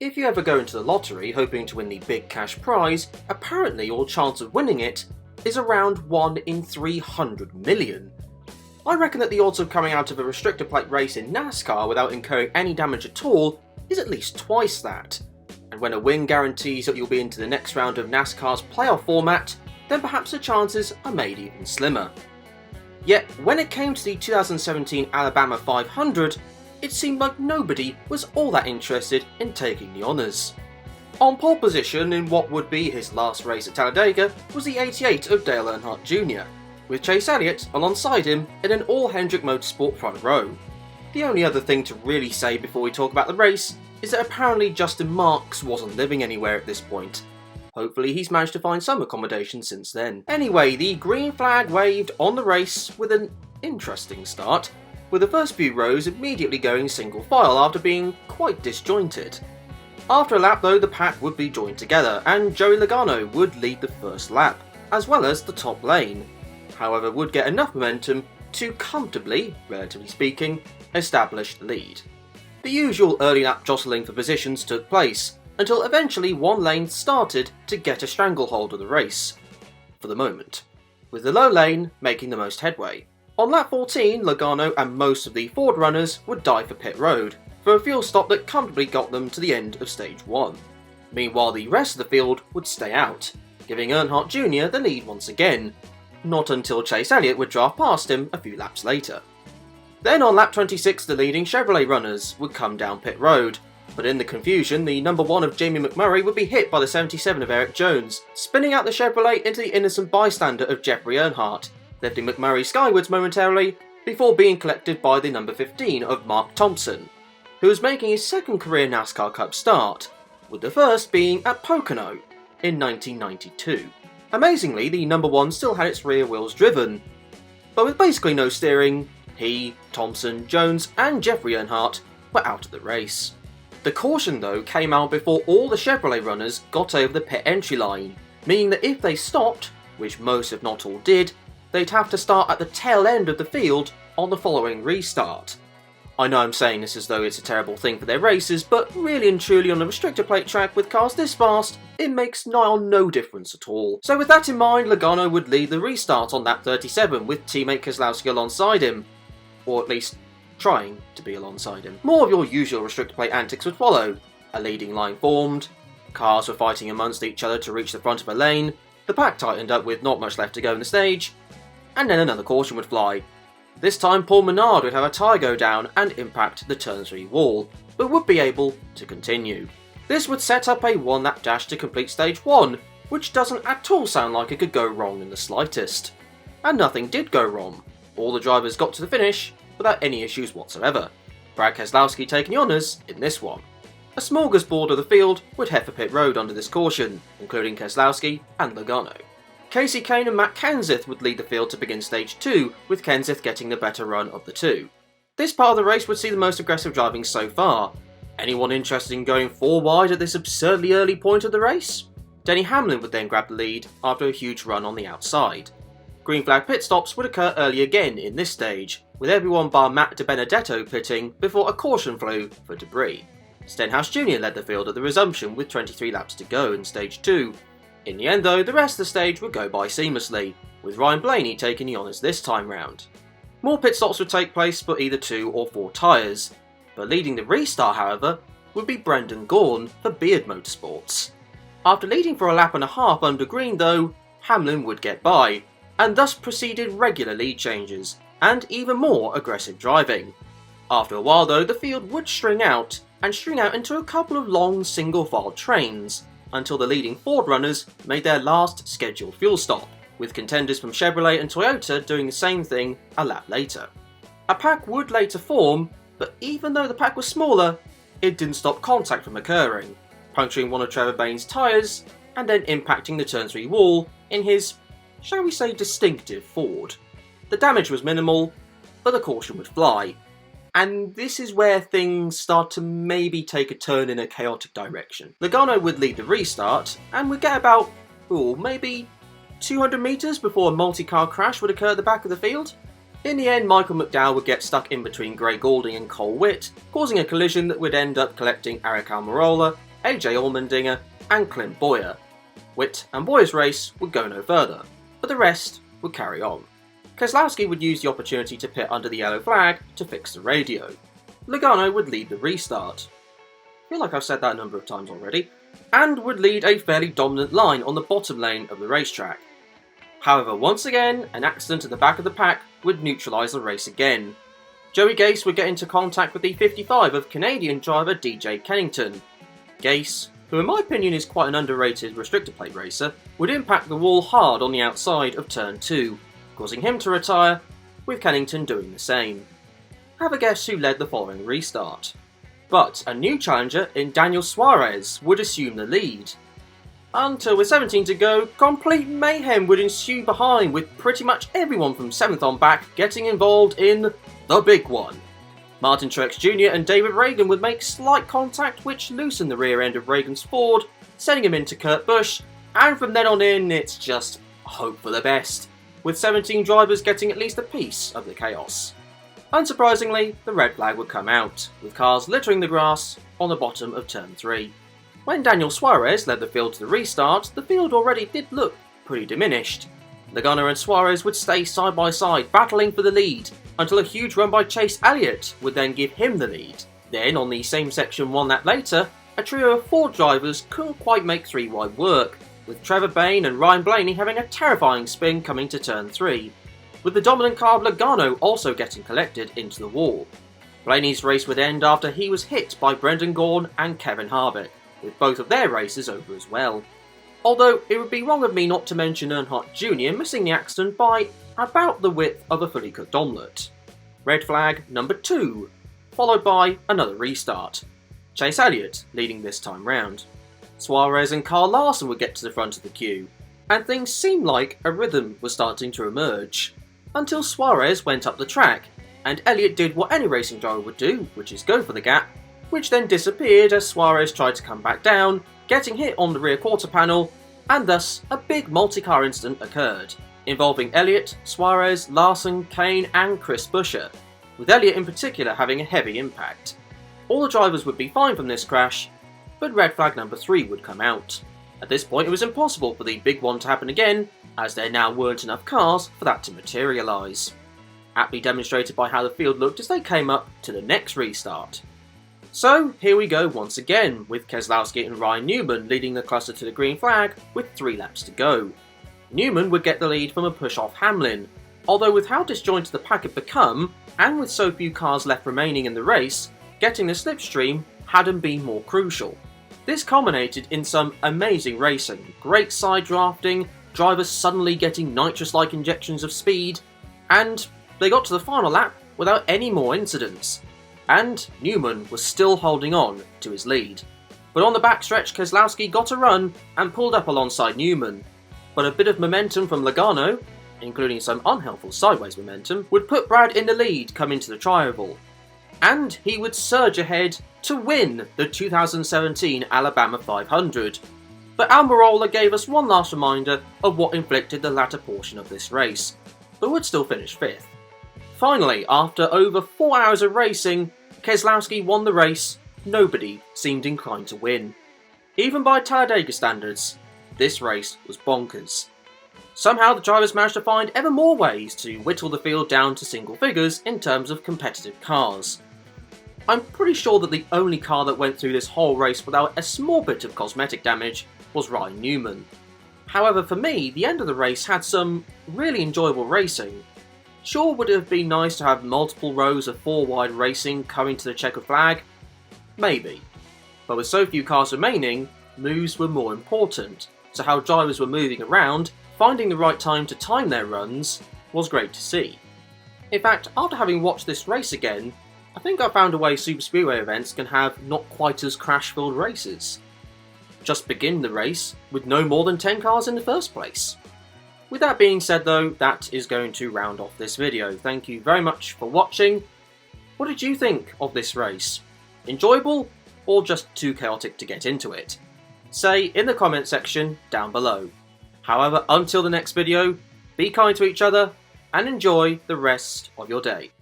If you ever go into the lottery hoping to win the big cash prize, apparently your chance of winning it is around 1 in 300 million. I reckon that the odds of coming out of a restrictor plate race in NASCAR without incurring any damage at all is at least twice that. And when a win guarantees that you'll be into the next round of NASCAR's playoff format, then perhaps the chances are made even slimmer. Yet, when it came to the 2017 Alabama 500, it seemed like nobody was all that interested in taking the honours. On pole position in what would be his last race at Talladega was the 88 of Dale Earnhardt Jr., with Chase Elliott alongside him in an all-Hendrick Motorsport front row. The only other thing to really say before we talk about the race is that apparently Justin Marks wasn't living anywhere at this point. Hopefully he's managed to find some accommodation since then. Anyway, the green flag waved on the race with an interesting start, with the first few rows immediately going single file after being quite disjointed. After a lap though, the pack would be joined together and Joey Logano would lead the first lap, as well as the top lane. However, would get enough momentum to comfortably, relatively speaking, establish the lead. The usual early lap jostling for positions took place, until eventually one lane started to get a stranglehold of the race, for the moment, with the low lane making the most headway. On lap 14, Logano and most of the Ford runners would die for pit road, for a fuel stop that comfortably got them to the end of stage 1. Meanwhile, the rest of the field would stay out, giving Earnhardt Jr. the lead once again, not until Chase Elliott would draft past him a few laps later. Then on lap 26, the leading Chevrolet runners would come down pit road, but in the confusion, the number 1 of Jamie McMurray would be hit by the 77 of Eric Jones, spinning out the Chevrolet into the innocent bystander of Jeffrey Earnhardt, lifting McMurray skywards momentarily before being collected by the number 15 of Mark Thompson, who was making his second career NASCAR Cup start, with the first being at Pocono in 1992. Amazingly, the number 1 still had its rear wheels driven, but with basically no steering, he, Thompson, Jones and Jeffrey Earnhardt were out of the race. The caution though came out before all the Chevrolet runners got over the pit entry line, meaning that if they stopped, which most if not all did, they'd have to start at the tail end of the field on the following restart. I know I'm saying this as though it's a terrible thing for their races, but really and truly on a restrictor plate track with cars this fast, it makes nigh on no difference at all. So with that in mind, Logano would lead the restart on lap 37 with teammate Keselowski alongside him, or at least trying to be alongside him. More of your usual restrictor plate antics would follow. A leading line formed, cars were fighting amongst each other to reach the front of a lane, the pack tightened up with not much left to go in the stage, and then another caution would fly. This time Paul Menard would have a tyre go down and impact the turn 3 wall, but would be able to continue. This would set up a 1-lap dash to complete stage 1, which doesn't at all sound like it could go wrong in the slightest. And nothing did go wrong. All the drivers got to the finish without any issues whatsoever, Brad Keselowski taking the honours in this one. A smorgasbord of the field would head for pit road under this caution, including Keselowski and Logano. Casey Kane and Matt Kenseth would lead the field to begin stage 2, with Kenseth getting the better run of the two. This part of the race would see the most aggressive driving so far. Anyone interested in going 4 wide at this absurdly early point of the race? Denny Hamlin would then grab the lead after a huge run on the outside. Green flag pit stops would occur early again in this stage, with everyone bar Matt DiBenedetto pitting before a caution flew for debris. Stenhouse Jr. led the field at the resumption with 23 laps to go in stage 2. In the end though, the rest of the stage would go by seamlessly, with Ryan Blaney taking the honours this time round. More pit stops would take place for either 2 or 4 tyres, but leading the restart however would be Brendan Gaughan for Beard Motorsports. After leading for a lap and a half under green though, Hamlin would get by, and thus proceeded regular lead changes, and even more aggressive driving. After a while though, the field would string out into a couple of long single-file trains, until the leading Ford runners made their last scheduled fuel stop, with contenders from Chevrolet and Toyota doing the same thing a lap later. A pack would later form, but even though the pack was smaller, it didn't stop contact from occurring, puncturing one of Trevor Bayne's tyres and then impacting the turn 3 wall in his, shall we say, distinctive Ford. The damage was minimal, but the caution would fly, and this is where things start to maybe take a turn in a chaotic direction. Logano would lead the restart, and would get about, maybe 200 metres before a multi-car crash would occur at the back of the field. In the end, Michael McDowell would get stuck in between Gray Goulding and Cole Witt, causing a collision that would end up collecting Eric Almirola AJ Allmendinger and Clint Bowyer. Witt and Bowyer's race would go no further, but the rest would carry on. Keselowski would use the opportunity to pit under the yellow flag to fix the radio. Logano would lead the restart. I feel like I've said that a number of times already, and would lead a fairly dominant line on the bottom lane of the racetrack. However, once again, an accident at the back of the pack would neutralise the race again. Joey Gase would get into contact with the 55 of Canadian driver DJ Kennington. Gase, who in my opinion is quite an underrated restrictor plate racer, would impact the wall hard on the outside of turn 2, causing him to retire, with Kennington doing the same. Have a guess who led the following restart. But a new challenger in Daniel Suarez would assume the lead. Until with 17 to go, complete mayhem would ensue behind, with pretty much everyone from 7th on back getting involved in the big one. Martin Truex Jr. and David Reagan would make slight contact, which loosened the rear end of Reagan's Ford, sending him into Kurt Busch, and from then on in, it's just hope for the best, with 17 drivers getting at least a piece of the chaos. Unsurprisingly, the red flag would come out, with cars littering the grass on the bottom of turn 3. When Daniel Suarez led the field to the restart, the field already did look pretty diminished. Logano and Suarez would stay side by side, battling for the lead, until a huge run by Chase Elliott would then give him the lead. Then, on the same section one lap later, a trio of 4 drivers couldn't quite make 3 wide work, with Trevor Bayne and Ryan Blaney having a terrifying spin coming to turn 3, with the dominant car of Logano also getting collected into the wall. Blaney's race would end after he was hit by Brendan Gaughan and Kevin Harvick, with both of their races over as well. Although it would be wrong of me not to mention Earnhardt Jr. missing the accident by about the width of a fully cooked omelette. Red flag number 2, followed by another restart. Chase Elliott leading this time round. Suarez and Kyle Larson would get to the front of the queue, and things seemed like a rhythm was starting to emerge, until Suarez went up the track, and Elliott did what any racing driver would do, which is go for the gap, which then disappeared as Suarez tried to come back down, getting hit on the rear quarter panel, and thus a big multi-car incident occurred, involving Elliott, Suarez, Larson, Kane and Chris Buescher, with Elliott in particular having a heavy impact. All the drivers would be fine from this crash, but red flag number 3 would come out. At this point it was impossible for the big one to happen again, as there now weren't enough cars for that to materialise. Aptly demonstrated by how the field looked as they came up to the next restart. So here we go once again, with Keselowski and Ryan Newman leading the cluster to the green flag with 3 laps to go. Newman would get the lead from a push off Hamlin, although with how disjointed the pack had become, and with so few cars left remaining in the race, getting the slipstream hadn't been more crucial. This culminated in some amazing racing, great side drafting, drivers suddenly getting nitrous-like injections of speed, and they got to the final lap without any more incidents. And Newman was still holding on to his lead. But on the backstretch, Keselowski got a run and pulled up alongside Newman. But a bit of momentum from Logano, including some unhelpful sideways momentum, would put Brad in the lead coming to the tri-oval. And he would surge ahead to win the 2017 Alabama 500. But Almirola gave us one last reminder of what inflicted the latter portion of this race, but would still finish 5th. Finally, after over 4 hours of racing, Keselowski won the race. Nobody seemed inclined to win. Even by Talladega standards, this race was bonkers. Somehow the drivers managed to find ever more ways to whittle the field down to single figures in terms of competitive cars. I'm pretty sure that the only car that went through this whole race without a small bit of cosmetic damage was Ryan Newman. However, for me, the end of the race had some really enjoyable racing. Sure, would it have been nice to have multiple rows of 4-wide racing coming to the checkered flag? Maybe. But with so few cars remaining, moves were more important, so how drivers were moving around, finding the right time to time their runs, was great to see. In fact, after having watched this race again, I think I found a way Super Speedway events can have not quite as crash-filled races. Just begin the race with no more than 10 cars in the first place. With that being said though, that is going to round off this video. Thank you very much for watching. What did you think of this race? Enjoyable, or just too chaotic to get into it? Say in the comment section down below. However, until the next video, be kind to each other and enjoy the rest of your day.